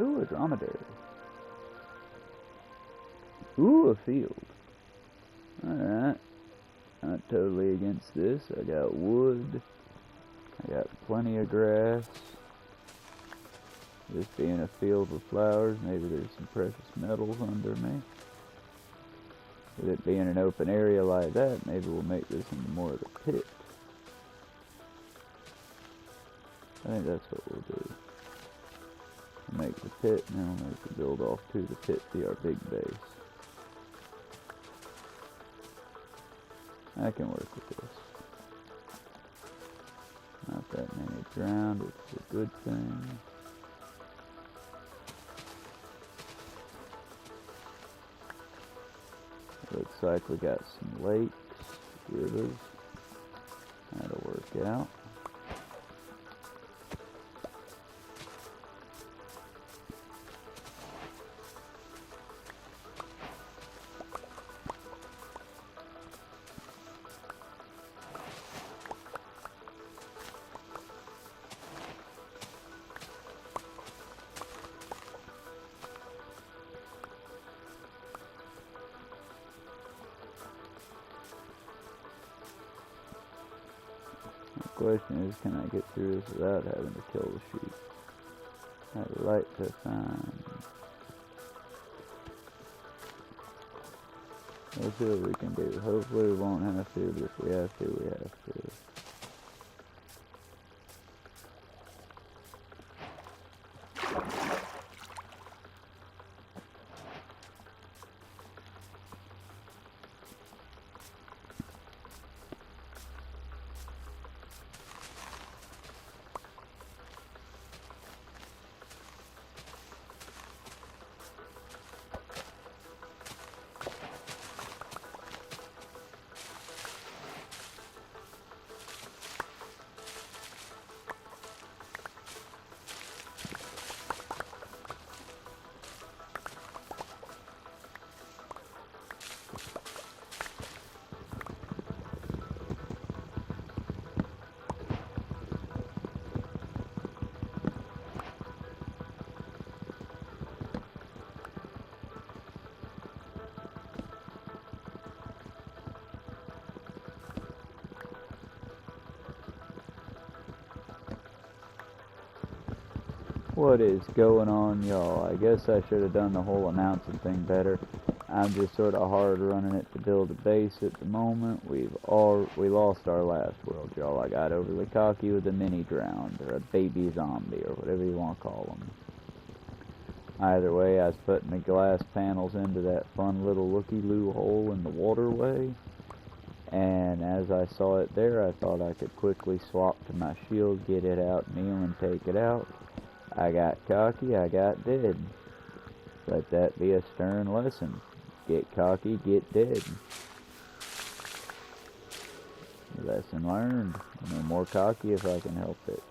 Ooh, a dromedary. Ooh, a field. Alright. Not totally against this. I got wood. I got plenty of grass. This being a field with flowers, maybe there's some precious metals under me. With it being an open area like that, maybe we'll make this into more of the pit. I think that's what we'll do. We'll make the pit, and then we'll make the build off to the pit be our big base. I can work with this. Not that many drowned, it's a good thing. Looks like we got some lakes, rivers. That'll work out. The question is, can I get through this without having to kill the sheep? I'd like to find... Let's see what we can do. Hopefully we won't have to, but if we have to, we have to. What is going on, y'all? I guess I should have done the whole announcing thing better. I'm just sort of hard running it to build a base at the moment. We lost our last world, y'all. I got overly cocky with a mini drowned, or a baby zombie, or whatever you want to call them. Either way, I was putting the glass panels into that fun little looky-loo hole in the waterway. And as I saw it there, I thought I could quickly swap to my shield, get it out, kneel and take it out. I got cocky, I got dead. Let that be a stern lesson. Get cocky, get dead. Lesson learned. No more cocky if I can help it.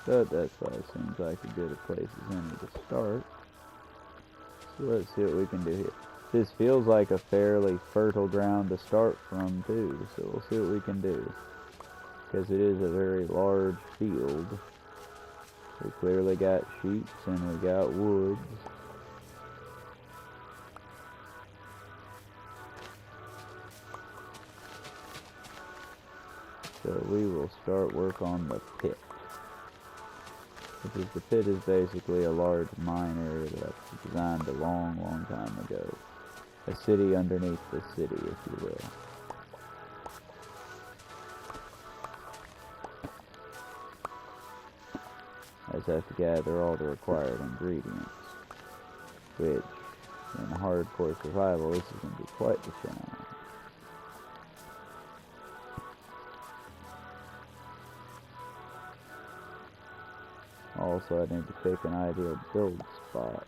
But that's why it seems like a good place as any to start. So let's see what we can do here. This feels like a fairly fertile ground to start from too, so we'll see what we can do. Because it is a very large field. We clearly got sheep and we got woods. So we will start work on the pit. Because the pit is basically a large mine area that I designed a long, long time ago. A city underneath the city, if you will. I just have to gather all the required ingredients. Which, in hardcore survival, this is going to be quite the challenge. Also, I need to pick an ideal build spot.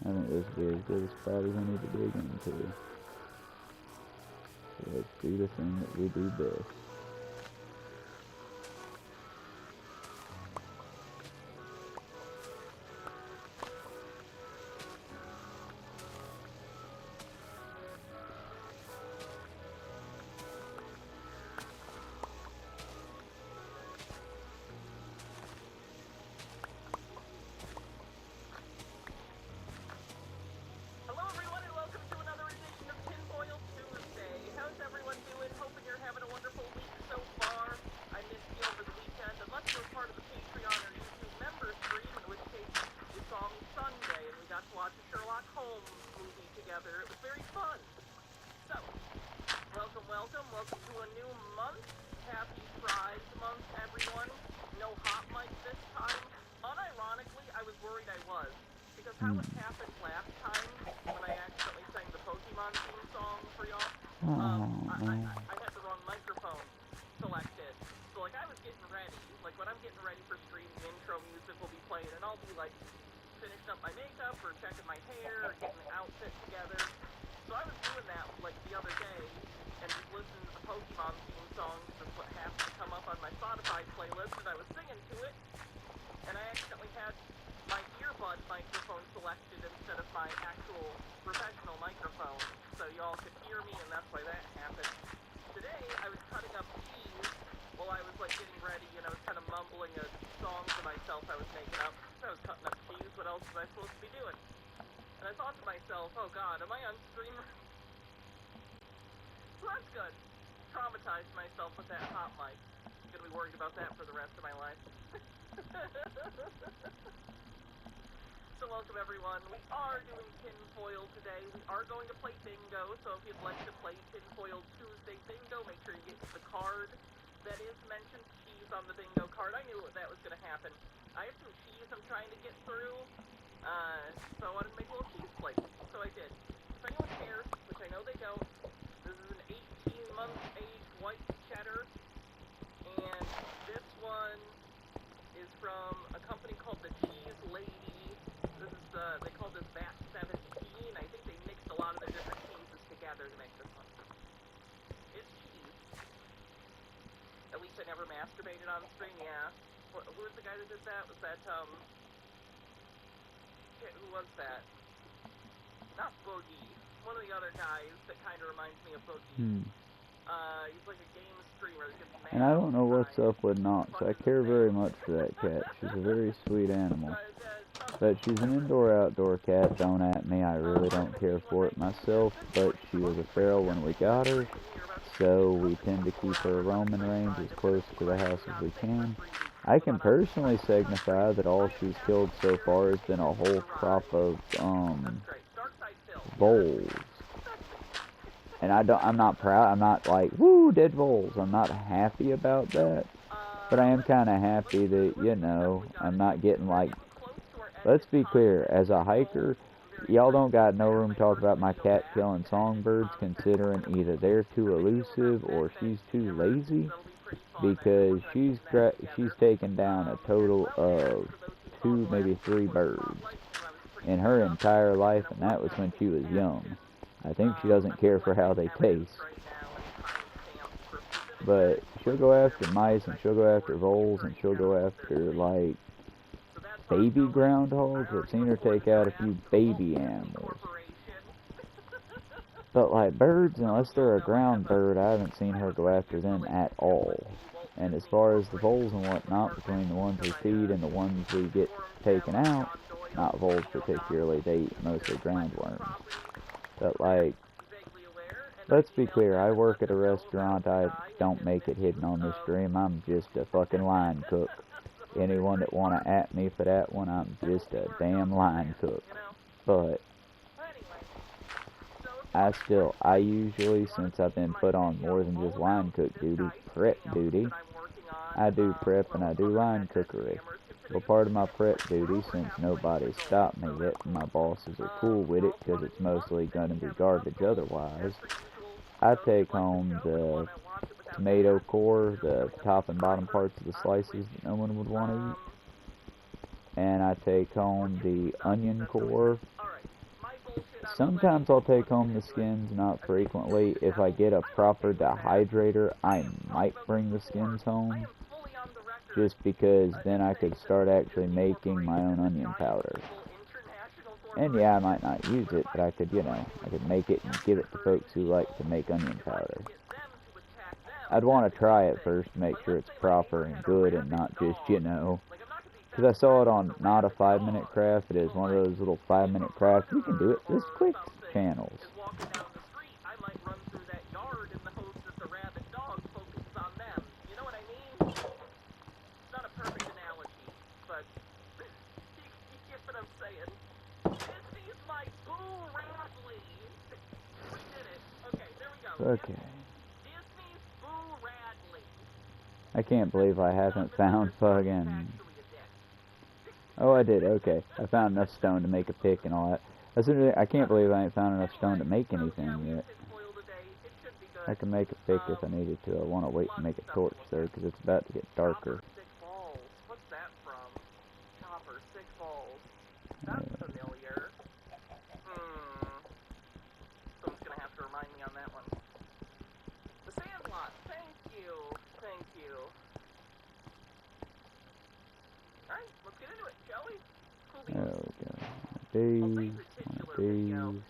I think this will be as good a spot as I need to dig into. So let's do the thing that we do best. How it happened last time when I accidentally sang the Pokemon theme song for y'all. I had the wrong microphone selected. So like I was getting ready, like when I'm getting ready for stream, the intro music will be playing, and I'll be like finishing up my makeup or checking my hair or getting the outfit together. So I was doing that like the other day and just listening to the Pokemon theme song. That's what happened to come up on my Spotify playlist, and I was singing to it, and I accidentally had my earbud microphone selected instead of my actual professional microphone, so y'all could hear me, and that's why that happened. Today, I was cutting up cheese while I was like getting ready, and I was kind of mumbling a song to myself I was making up. So I was cutting up cheese, what else was I supposed to be doing? And I thought to myself, oh god, am I on stream? So that's good. Traumatized myself with that hot mic. I'm gonna be worried about that for the rest of my life. So welcome everyone. We are doing tinfoil today. We are going to play bingo, so if you'd like to play Tinfoil Tuesday bingo, make sure you get the card that is mentioned cheese on the bingo card. I knew that was going to happen. I have some cheese I'm trying to get through, so I wanted to make a little cheese plate, so I did. If anyone cares, which I know they don't, this is an 18-month age white cheddar, and this one is from a company called the Cheese Lady. This is, they call this Batch 17. I think they mixed a lot of their different cheeses together to make this one. It's cheese. At least I never masturbated on screen, yeah. Who was the guy that did that? Was that, who was that? Not Boogie. One of the other guys that kind of reminds me of Boogie. He's like a game streamer that gets mad. And I don't know what's up with Knox. I care very much for that cat. She's a very sweet animal. But she's an indoor-outdoor cat. Don't at me. I really don't care for it myself. But she was a feral when we got her. So we tend to keep her roaming range as close to the house as we can. I can personally signify that all she's killed so far has been a whole crop of, voles. And I'm not proud, I'm not like, woo, dead voles. I'm not happy about that. But I am kind of happy that, you know, I'm not getting like, let's be clear, as a hiker, y'all don't got no room to talk about my cat killing songbirds, considering either they're too elusive or she's too lazy, because she's taken down a total of 2, maybe 3 birds in her entire life, and that was when she was young. I think she doesn't care for how they taste. But she'll go after mice, and she'll go after voles, and she'll go after, like, baby groundhogs. I've seen her take out a few baby animals. But, like, birds, unless they're a ground bird, I haven't seen her go after them at all. And as far as the voles and whatnot, between the ones we feed and the ones we get taken out, not voles particularly, they eat mostly ground worms. But, like, let's be clear, I work at a restaurant. I don't make it hidden on this stream. I'm just a fucking line cook. Anyone that want to at me for that one, I'm just a damn line cook. But I usually, since I've been put on more than just line cook duty, prep duty, I do prep and I do line cookery. Well, part of my prep duty, since nobody's stopped me yet, and my bosses are cool with it because it's mostly going to be garbage otherwise, I take home the tomato core, the top and bottom parts of the slices that no one would want to eat, and I take home the onion core, Sometimes I'll take home the skins, not frequently. If I get a proper dehydrator, I might bring the skins home. Just because then I could start actually making my own onion powder. And yeah, I might not use it, but I could, you know, I could make it and give it to folks who like to make onion powder. I'd want to try it first to make sure it's proper and good and not just, you know, because I saw it on Not a 5-Minute Craft. It is one of those little 5-minute craft. You can do it this quick channels. Okay. I can't believe I haven't found fucking... Oh, I did. Okay. I found enough stone to make a pick and all that. I can't believe I ain't found enough stone to make anything yet. I can make a pick if I needed to. I want to wait to make a torch, though, because it's about to get darker. What's that from? Chopper, sick balls. That's familiar. Someone's gonna have to remind me on that one. The Sandlot. Thank you. Thank you. Alright, let's get into it, shall we? There we go. These.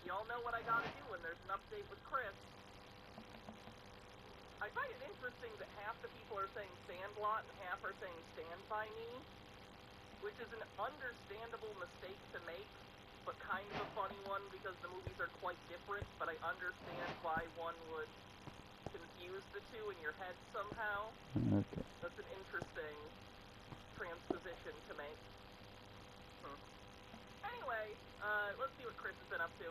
Y'all know what I gotta do when there's an update with Chris. I find it interesting that half the people are saying Sandlot and half are saying Stand By Me, which is an understandable mistake to make, but kind of a funny one because the movies are quite different, but I understand why one would confuse the two in your head somehow. Okay. That's an interesting transposition to make. Anyway, let's see what Chris has been up to.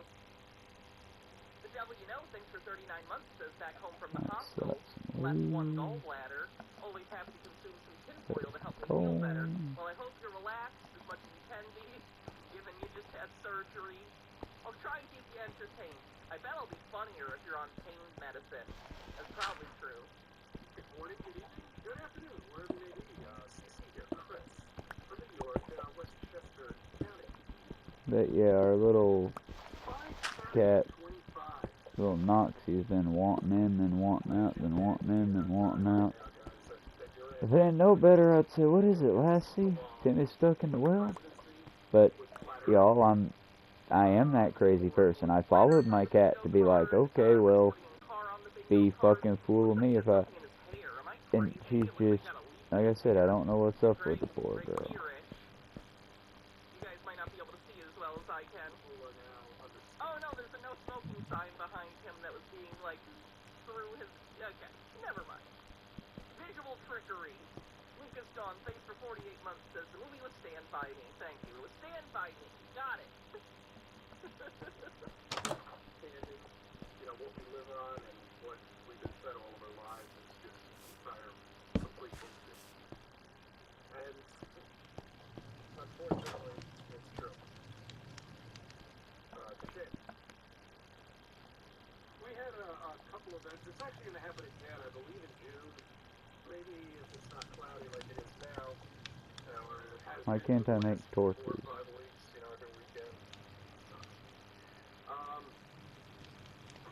The devil you know, thanks for 39 months, says back home from the hospital. Left one gallbladder. Always have to consume some tinfoil to help me feel better. Well, I hope you're relaxed as much as you can be, given you just had surgery. I'll try and keep you entertained. I bet I'll be funnier if you're on pain medicine. That's probably true. Good morning, good evening, good afternoon, wherever you may be. CC here, Chris, from New York, Westchester County. But yeah, our little cat, little Noxie's been wanting in, then wanting out, then wanting in, then wanting out. If it ain't no better, I'd say, what is it, Lassie? Timmy's stuck in the well? But, y'all, I am that crazy person. I followed my cat to be like, okay, well, be fucking fooling me if I... And she's just, like I said, I don't know what's up with the poor girl. Oh no, there's a no smoking sign behind him that was being, like, through his... Okay, never mind. Visual trickery. Lucas Dawn, thanks for 48 months, says the movie was Stand By Me. Thank you. It was Stand By Me. Got it. You know, what we live on and what we've been fed all of our lives is just entire complete bullshit. And unfortunately, it's true. Shit. We had a couple events. It's actually going to happen again, I believe, in June. Maybe if it's not cloudy like it is now. Or it has Why can't I make torches? 4 or 5 weeks, you know, every weekend.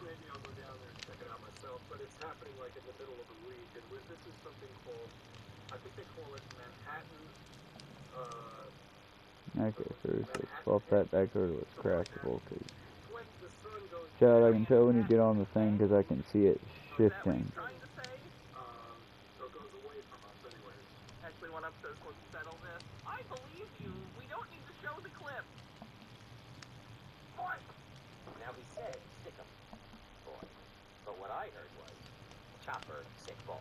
Maybe I'll go down there and check it out myself, but it's happening like in the middle of the week, and this is something called, I think they call it Manhattan, Okay, so just swap that back over to its craftable, cause... when the sun goes Child, I can tell when you get on the thing, because I can see it shifting. so it goes away from us anyways. Actually, one up says, let's settle this. I believe you. We don't need to show the clip. Boy. Now he said, stick 'em, boy. But what I heard was, chopper, sick balls.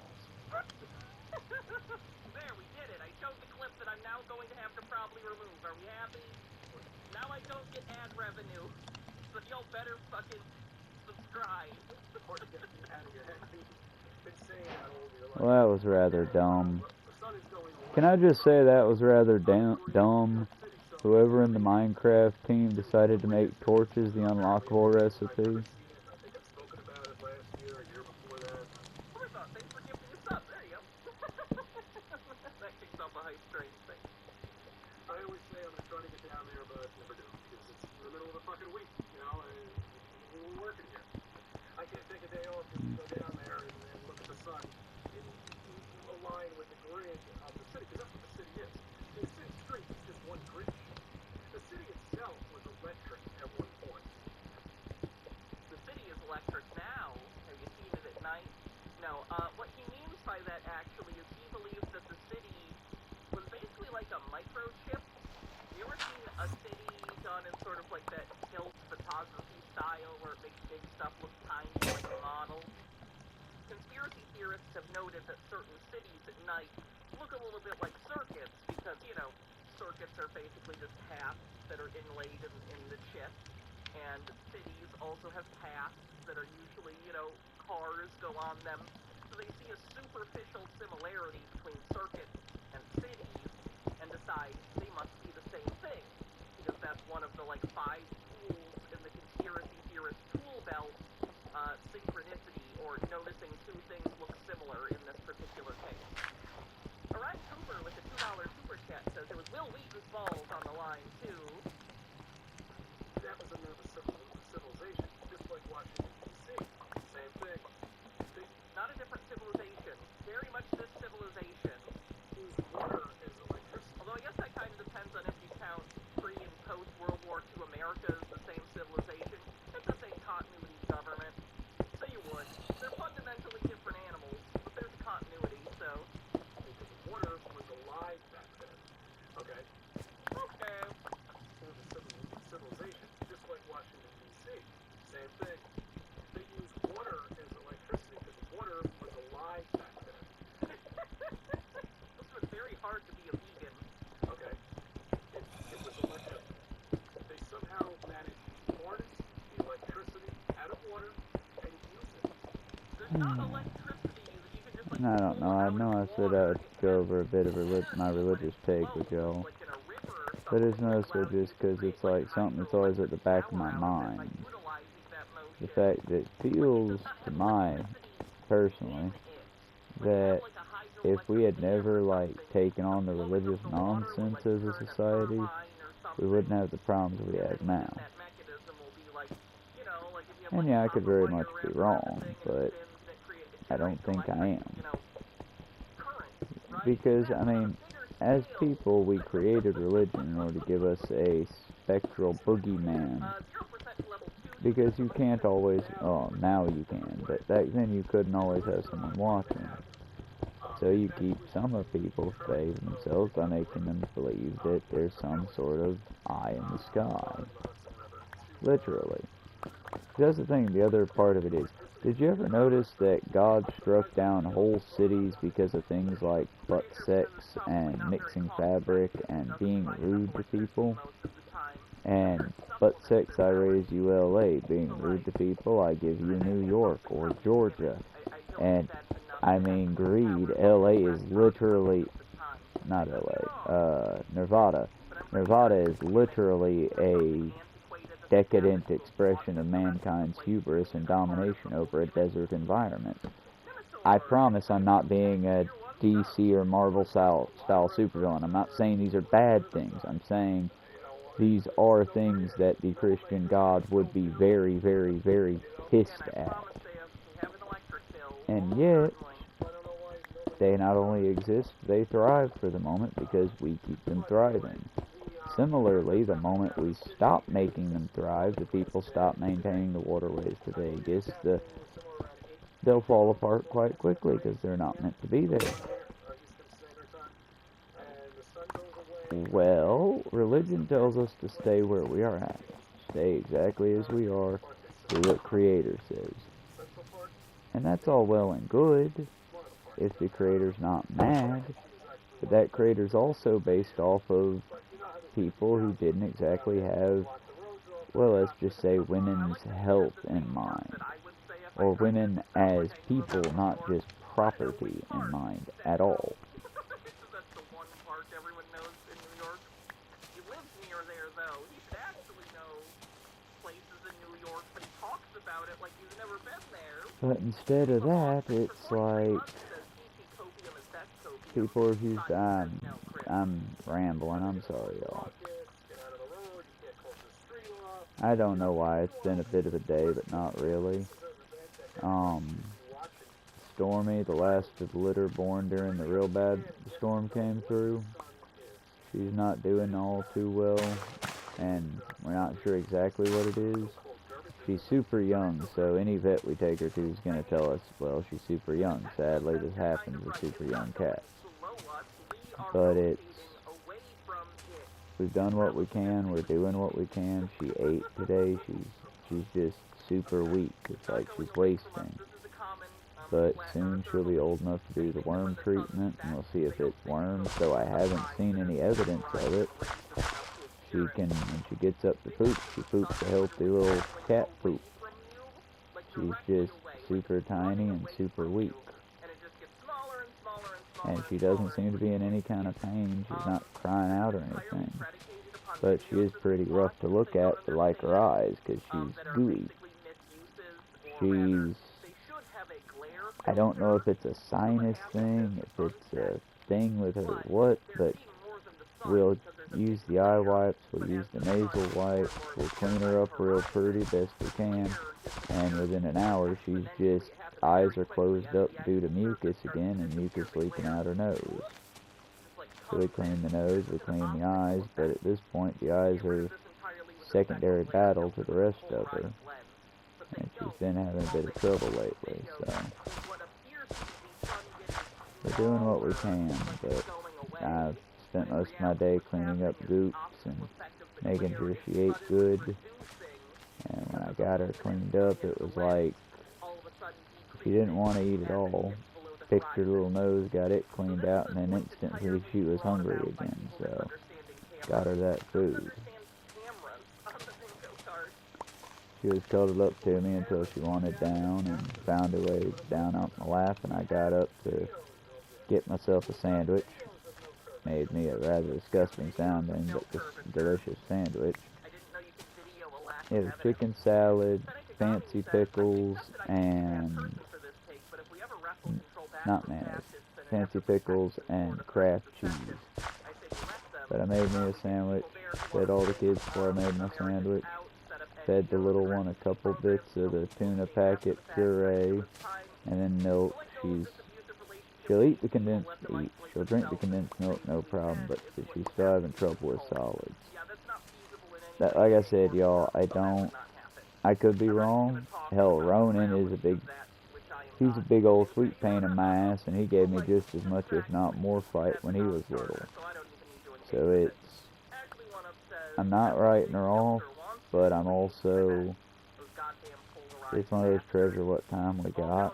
There, we did it. I showed the clip that I'm now going to have to probably remove. Are we happy? Now I don't get ad revenue. So y'all better fucking subscribe. Or get you out of your head. Been saying that all your life. Well, that was rather dumb. The sun is going away. Can I just say that was rather dumb? Whoever in the Minecraft team decided to make torches the unlockable recipe. I think I've spoken about it last year, a year before that. First off, thanks for gifting us up. There you go. That kicks off a hype train thing. I always say I'm gonna try to get down there, but never do, because it's in the middle of the fucking week, you know, and we're working here. I can't take a day off and go down there and look at the sun and align with the grid of the city, because that's what the city is. The city street is just one grid. The city itself was electric at one point. The city is electric now. Have you seen it at night? No. What he means by that actually is he believes that the city was basically like a microchip. You ever seen a city done in sort of like that tilt photography style where it makes big stuff look tiny like a model? Conspiracy theorists have noted that certain cities at night look a little bit like circuits because, you know, circuits are basically just paths that are inlaid in the chip. And cities also have paths that are usually, you know, cars go on them. So they see a superficial similarity between circuits and cities and decide they must be the same thing. Because that's one of the, like, 5 tools in the conspiracy theorist tool belt, synchronicity, or noticing 2 things look similar in this particular case. Orion Cooper with the $2 super chat says it was Will Wheaton's balls on the line, too. That was another civilization, just like Washington, D.C. Same thing. Not a different civilization. Very much this civilization. Use water as electricity. Although I guess that kind of depends on if you count pre- and post-World War II America as the same civilization. It's the same continuity government. So you would. They're fundamentally different animals, but there's continuity, so... Because water was alive back then. Okay? Okay. It was a civilization, just like Washington, D.C. Same thing. They used water as electricity because water was alive back then. This was very hard to be a vegan. Okay? It was electric. They somehow managed to harness the electricity out of water and use it. There's not electricity that you can just, like, I don't know. I know I said I'd go over a bit of my religious take with y'all. like in a river or But something, it's mostly just because it's like something that's always at the back of my mind. The fact that it feels to my, personally, that if we had never, like, taken on the religious nonsense as a society, we wouldn't have the problems we have now. And yeah, I could very much be wrong, but I don't think I am. Because, I mean, as people, we created religion in order to give us a spectral boogeyman. Because you can't always, oh, now you can, but back then you couldn't always have someone watching. So you keep some of people save themselves by making them believe that there's some sort of eye in the sky. Literally. That's the thing, the other part of it is, did you ever notice that God struck down whole cities because of things like butt sex and mixing fabric and being rude to people? And butt sex, I raise you LA. Being rude to people, I give you New York or Georgia. And, I mean, greed. LA is literally, not LA, Nevada. Nevada is literally a decadent expression of mankind's hubris and domination over a desert environment. I promise I'm not being a DC or Marvel style supervillain. I'm not saying these are bad things. I'm saying these are things that the Christian God would be very, very, very pissed at. And yet, they not only exist, they thrive for the moment because we keep them thriving. Similarly, the moment we stop making them thrive, the people stop maintaining the waterways to Vegas, they'll fall apart quite quickly because they're not meant to be there. Well, religion tells us to stay where we are at. Stay exactly as we are, do what Creator says. And that's all well and good if the Creator's not mad, but that Creator's also based off of people who didn't exactly have, well, let's just say women's health in mind, or women as people, not just property in mind at all. That's the one park everyone knows in New York. He lives near there, though. He should actually know places in New York, but he talks about it like he's never been there. But instead of that, it's like people are used, I'm rambling. I'm sorry, y'all. Get out of the road, you can't close the street off. I don't know why. It's been a bit of a day, but not really. Stormy, the last of the litter born during the real bad storm came through. She's not doing all too well, and we're not sure exactly what it is. She's super young, so any vet we take her to is going to tell us, well, she's super young. Sadly, this happens with super young cats. But we've done what we can, we're doing what we can. She ate today, she's just super weak. It's like she's wasting. But soon she'll be old enough to do the worm treatment, and we'll see if it's worms, though I haven't seen any evidence of it. She can, when she gets up to poop, she poops a healthy little cat poop. She's just super tiny and super weak. And she doesn't seem to be in any kind of pain. She's not crying out or anything. But she is pretty rough to look at, but like her eyes, because she's gooey. I don't know if it's a sinus thing, if it's a thing with her what, but we'll use the eye wipes, we'll use the nasal wipes, we'll clean her up real pretty best we can, and within an hour she's just, eyes are closed up due to mucus again, and mucus leaking out her nose. So we clean the nose, we clean the eyes, but at this point the eyes are secondary battle to the rest of her. And she's been having a bit of trouble lately, so we're doing what we can, but I've spent most of my day cleaning up goops and making sure she ate good. And when I got her cleaned up, it was like she didn't want to eat at all. Picked her little nose, got it cleaned out, and then instantly she was hungry again, so got her that food. She was cuddled up to me until she wanted down and found her way down off my lap, and I got up to get myself a sandwich. Made me a rather disgusting sounding, but just delicious sandwich. It was chicken salad, fancy pickles, and not mayonnaise, fancy pickles and Kraft cheese. But I made me a sandwich, fed all the kids before I made my sandwich. Fed the little one a couple bits of the tuna packet puree, and then milk. She'll eat the condensed milk. She'll drink the condensed milk, no problem, but she's still having trouble with solids. That, like I said, y'all, I could be wrong. Hell, Ronan is he's a big old sweet pain in my ass, and he gave me just as much, if not more, fight when he was little. So I'm not writing her off, but I'm also, it's one of those treasure what time we got.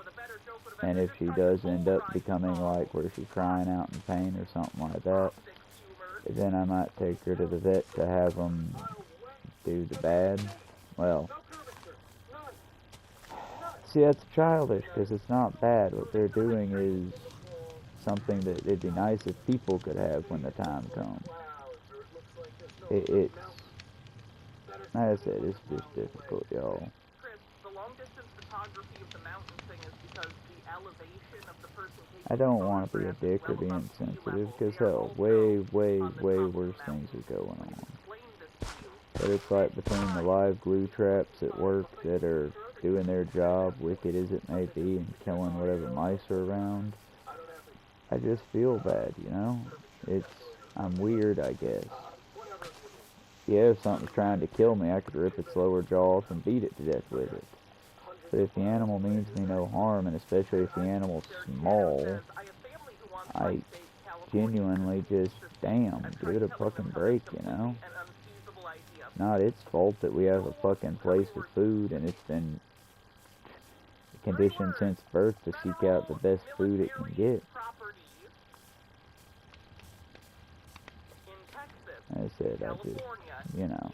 And if she does end up becoming like where she's crying out in pain or something like that, then I might take her to the vet to have them do the bad. Well, see, that's childish because it's not bad. What they're doing is something that it'd be nice if people could have when the time comes. It's, like I said, it's just difficult, y'all. I don't want to be a dick or be insensitive, because hell, way worse things are going on. But it's like between the live glue traps at work that are doing their job, wicked as it may be, and killing whatever mice are around, I just feel bad, you know? I'm weird, I guess. Yeah, if something's trying to kill me, I could rip its lower jaw off and beat it to death with it. But if the animal means me no harm, and especially if the animal's small, I genuinely just, damn, give it a fucking break, you know? Not its fault that we have a fucking place with food, and it's been conditioned since birth to seek out the best food it can get. Like I said, I just, you know.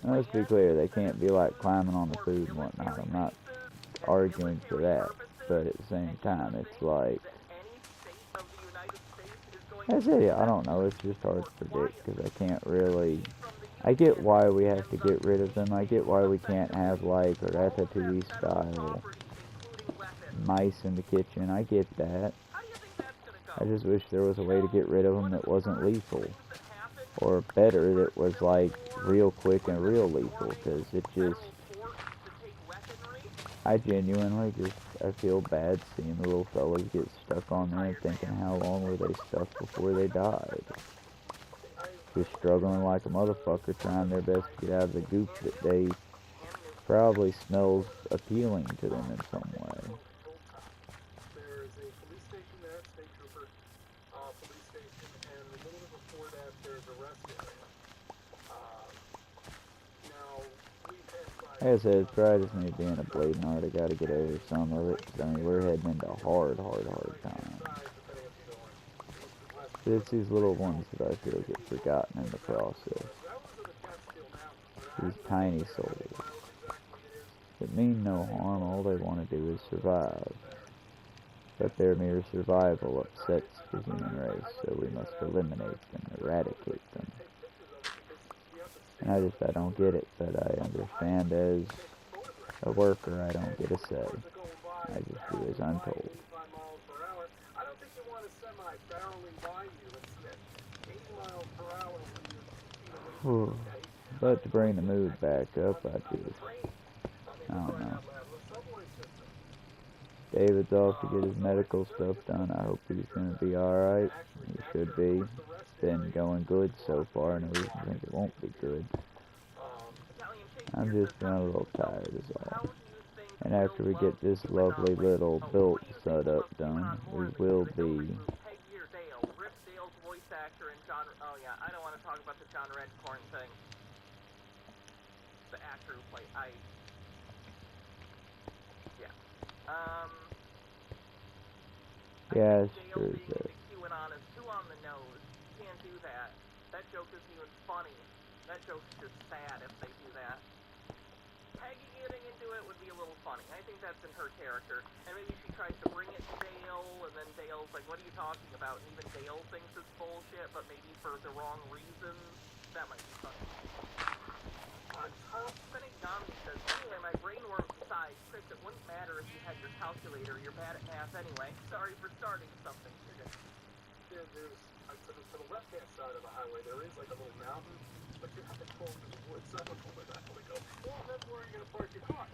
Now, let's be clear, they can't be like climbing on the food and whatnot. I'm not arguing for that, but at the same time, it's like, I say, I don't know, it's just hard to predict because I can't really, I get why we have to get rid of them. I get why we can't have like a Ratatouille style mice in the kitchen. I get that. How do you think that's gonna I go? just wish there was a way to get rid of them that wasn't lethal. Or better, that was like real quick and real lethal, because it just, I genuinely just, I feel bad seeing the little fellas get stuck on there and thinking how long were they stuck before they died. Just struggling like a motherfucker, trying their best to get out of the goop that they probably smells appealing to them in some way. There's a police station there, state trooper police station, and a little bit before that there's a rest area. Now, we've had Like I said, it's probably just me being a blatant art. I gotta get over some of it, 'cause I mean, we're heading into hard times. It's these little ones that I feel get forgotten in the process. These tiny souls that mean no harm, all they want to do is survive. But their mere survival upsets the human race, so we must eliminate them, eradicate them. And I don't get it, but I understand as a worker, I don't get a say. I just do as I'm told. I don't think you want a semi barreling by you at 80 miles per hour when you're, But to bring the mood back up, I don't know. David's off to get his medical stuff done. I hope he's going to be alright. He should be. It's been going good so far. No reason to think it won't be good. I'm just feeling a little tired is all. And after we get this lovely little built setup done, we will be... Oh yeah, I don't want to talk about the John Redcorn thing. The actor who played Yeah, Dale sure. being the QAnon is too on the nose. Can't do that. That joke isn't even funny. That joke's just sad if they do that. Peggy getting into it would be a little funny. I think that's in her character. And maybe she tries to bring it to Dale, and then Dale's like, what are you talking about? And even Dale thinks it's bullshit, but maybe for the wrong reasons. That might be funny. On top, Benny Gandhi says, anyway, my brain worms aside, Chris, it wouldn't matter if you had your calculator. You're bad at math anyway. Sorry for starting something. there's to the left-hand side of the highway, there is like a little mountain, but you have to pull into the woods. So I'm going to pull it back and we go, well, that's where you're going to park your car.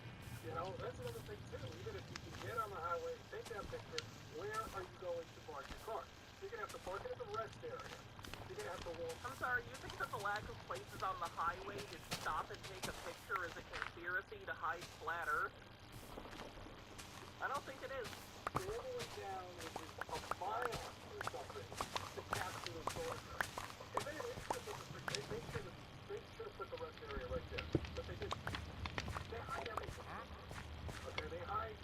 You know, that's another thing, too. Even if you can get on the highway and take that picture, where are you going to park your car? You're going to have to park it at the rest area. You're going to have to walk. I'm sorry, you think that the lack of places on the highway to stop and take a picture is a conspiracy to hide flat Earth? I don't think it is. All the way down, which is a mile or something, to capture the solar flare. If they should have put the rest area right there, but they didn't. They hide everything. Okay, they hide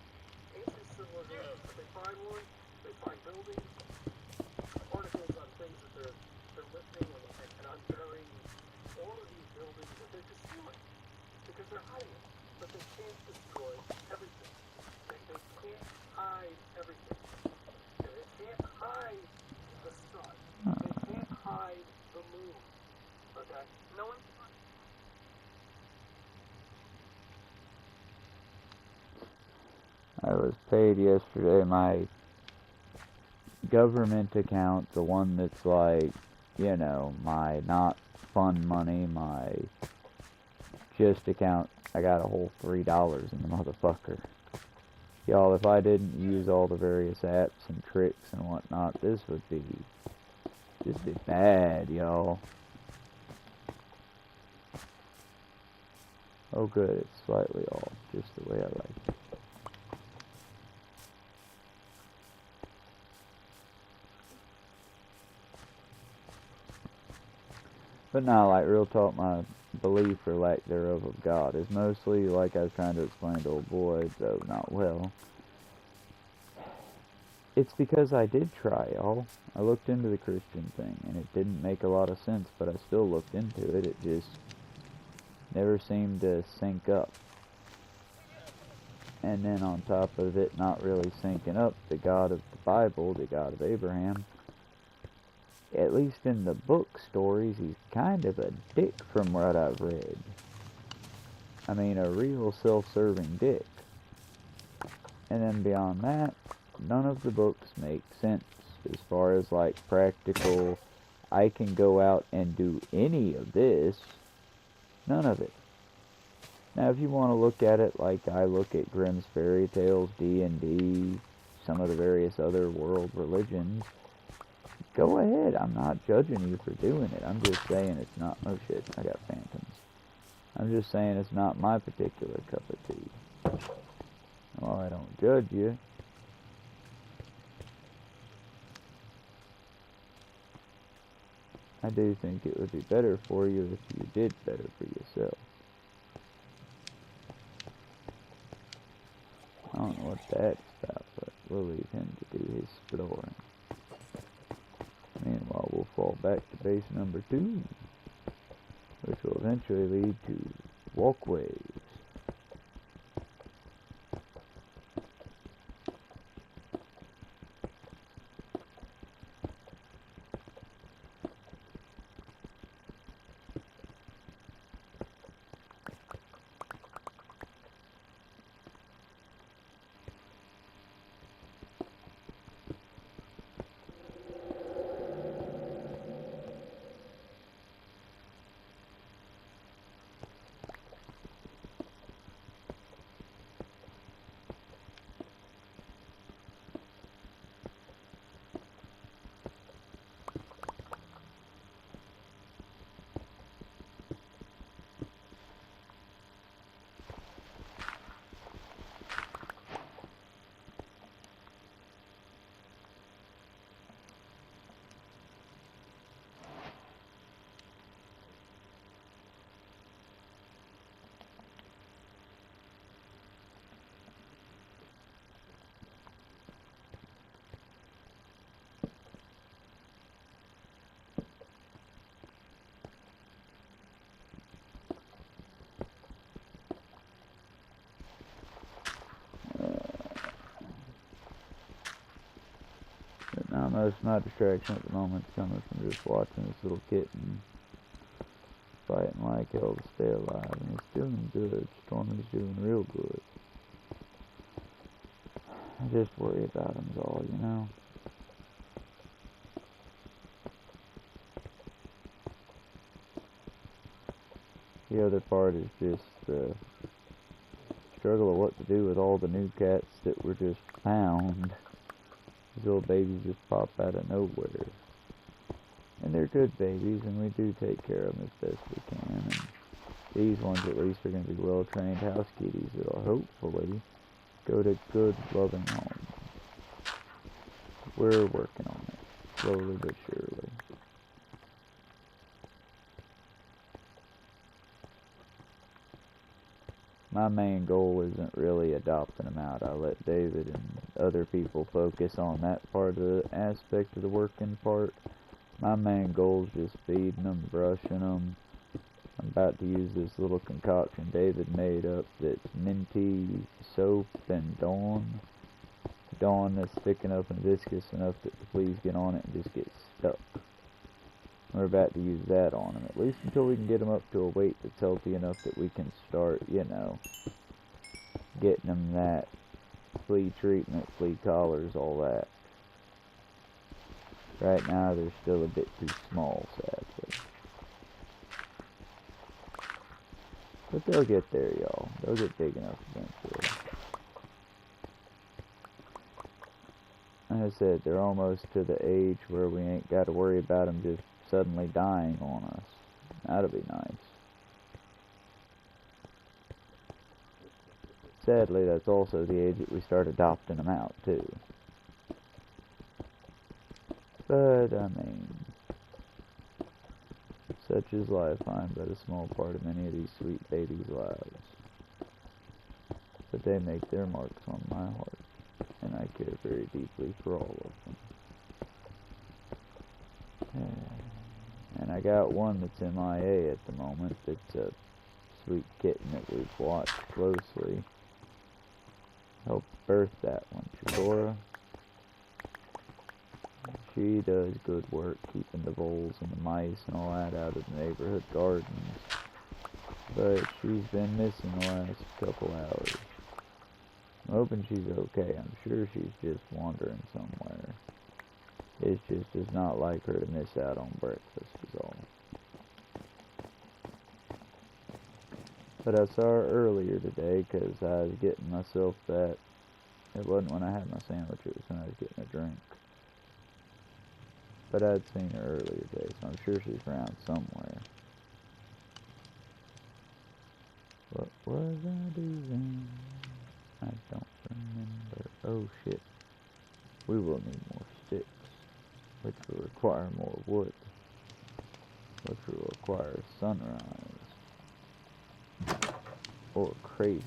ancient civilizations. If they find one, they find buildings, articles on things that they're lifting and unburying. All of these buildings that they're destroying because they're hiding it, but they can't destroy everything. They can't hide everything. They can't hide the sun. They can't hide the moon. Okay? No one... I was paid yesterday, my government account, the one that's like, you know, my not fun money, my just account, I got a whole $3 in the motherfucker. Y'all, if I didn't use all the various apps and tricks and whatnot, this would be bad, y'all. Oh good, it's slightly off, just the way I like it. But nah, like, real talk, my belief or lack thereof of God is mostly, like I was trying to explain to old boy, though not well. It's because I did try, y'all. I looked into the Christian thing, and it didn't make a lot of sense, but I still looked into it. It just never seemed to sync up. And then on top of it not really syncing up, the God of the Bible, the God of Abraham, at least in the book stories, he's kind of a dick from what I've read. I mean, a real self-serving dick. And then beyond that, none of the books make sense as far as like practical, I can go out and do any of this. None of it. Now if you want to look at it like I look at Grimm's Fairy Tales, D&D, some of the various other world religions, go ahead. I'm not judging you for doing it. I'm just saying it's not, oh shit, I got phantoms. I'm just saying it's not my particular cup of tea. Well, I don't judge you. I do think it would be better for you if you did better for yourself. I don't know what that's about, but we'll leave him to do his exploring. Meanwhile, we'll fall back to base number 2, which will eventually lead to walkways. Now, most my distraction at the moment is coming from just watching this little kitten fighting like hell to stay alive, and it's doing good. Stormy's doing real good. I just worry about him is all, you know. The other part is just the struggle of what to do with all the new cats that were just found. These little babies just pop out of nowhere. And they're good babies, and we do take care of them as best we can. And these ones at least are going to be well-trained house kitties that will hopefully go to good, loving homes. We're working on it, slowly but surely. My main goal isn't really adopting them out. I let David and other people focus on that part of the aspect of the working part. My main goal is just feeding them, brushing them. I'm about to use this little concoction David made up that's minty soap and Dawn. Dawn that's thick enough and viscous enough that the fleas get on it and just get stuck. We're about to use that on them, at least until we can get them up to a weight that's healthy enough that we can start, you know, getting them that flea treatment, flea collars, all that. Right now, they're still a bit too small, sadly. But they'll get there, y'all. They'll get big enough eventually. Like I said, they're almost to the age where we ain't got to worry about them just suddenly dying on us. That'll be nice. Sadly, that's also the age that we start adopting them out, too. But, I mean, such is life. I'm but a small part of many of these sweet babies' lives. But they make their marks on my heart, and I care very deeply for all of them. And I got one that's MIA at the moment. That's a sweet kitten that we've watched closely. Helped birth that one, Chigora. She does good work keeping the voles and the mice and all that out of the neighborhood gardens. But she's been missing the last couple hours. I'm hoping she's okay. I'm sure she's just wandering somewhere. It just does not like her to miss out on breakfast is all. But I saw her earlier today because I was getting myself that. It wasn't when I had my sandwich, it was when I was getting a drink. But I'd seen her earlier today, so I'm sure she's around somewhere. What was I doing? I don't remember. Oh shit. We will need more sticks, which will require more wood, which will require sunrise, or craziness.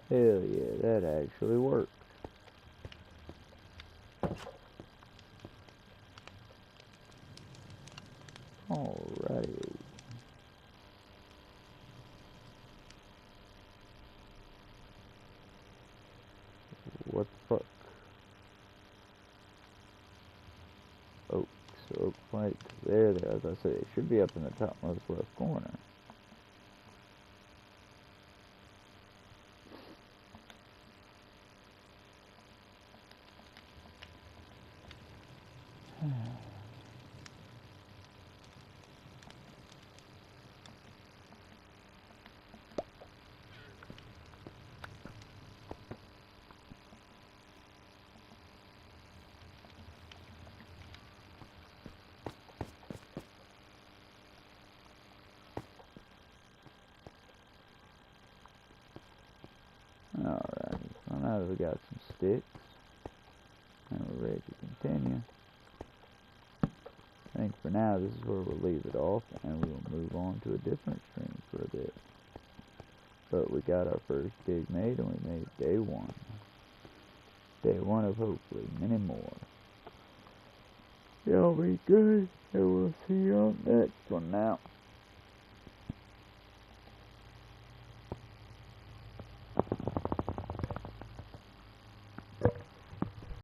Hell yeah, that actually worked. Alrighty. What the fuck? Oaks, oak planks. There, as I said, it should be up in the topmost left corner. Alright, so now that we got some sticks, and we're ready to continue, I think for now this is where we'll leave it off, and we will move on to a different stream for a bit. But we got our first dig made, and we made day one. Day one of hopefully many more. Y'all be good, and we'll see you on next one now.